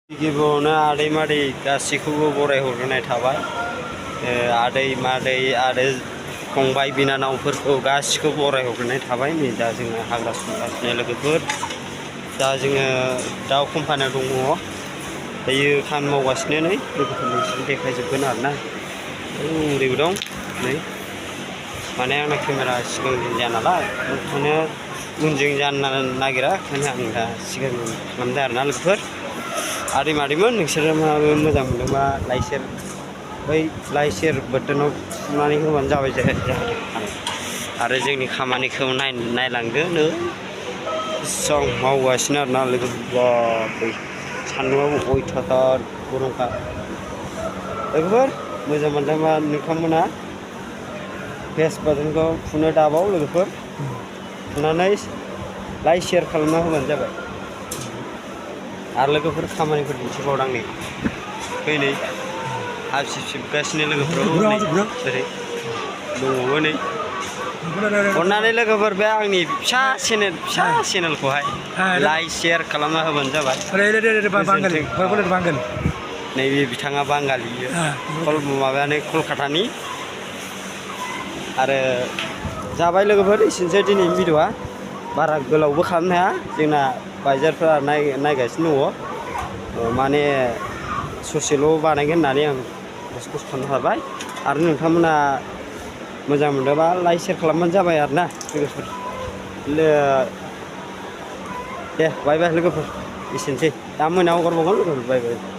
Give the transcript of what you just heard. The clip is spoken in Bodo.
गिबियावनो आदै मादै गासैखौबो बरायहरग्रोनाय थाबाय आदै मादै आरो फंबाय बिनानावफोरखौ गासैखौबो बरायहरग्रोनाय थाबाय नै दा जोङो हाग्रा संगासिनो लोगोफोर दा जोङो दाउ कम्पानियाव दङ दायो खामानि मावगासिनो नै लोगोफोर नोंसोर देखायजोबगोन आरोना ओरैबो दं नै माने आंना केमेरा सिगांजों जाया नालाय ओंखायनो उनजों जानो नागिरा ओंखायनो आं दा सिगां खालामदों आरोना लोगोफोर आदै मादैमोन नोंसोरो मोजां मोनदोंबा लाइक शेयार बटनाव थुनानै होबानो जाबाय आरो जोंनि खामानिखौ नायलांदो नै बेसेबां मावगासिनो आरोना लोगोफोर सान्दुंआबो अयथासार गरमखा लोगोफोर मोजां मोनदोंबा नोंथांमोना फेस बटनखौ थुनो दाबाव लोगोफोर थुनानै लाइक शेयार खालामना होबानो जाबाय आरो लोगोफोर खामानिफोर दिन्थिबावदों नै फैनै हासिबगासिनो लोगोफोर जेरै दङबो नै अननानै लोगोफोर बे आंनि फिसा चेनेलखौहाय लाइक शेयार खालामना होबानो जाबाय नैबे बिथाङा बांगालि माबायानो कलकातानि आरो जाबाय लोगोफोर एसेनोसै दिनैनि भिडिअआ बारा गोलावबो खालामनो हाया जोंना बायजारफ्रा नायगासिनो दङ माने ससेल' बानायगोन होननानै आं खस्थ' खालामनो हाबाय आरो नोंथांमोना मोजां मोनदोंबा लाइक शेयार खालामबानो जाबाय आरोना लोगोफोर दे बाय बाय लोगोफोर एसेनोसै दा मोनायाव हगारबावगोन लोगोफोर बाय बाय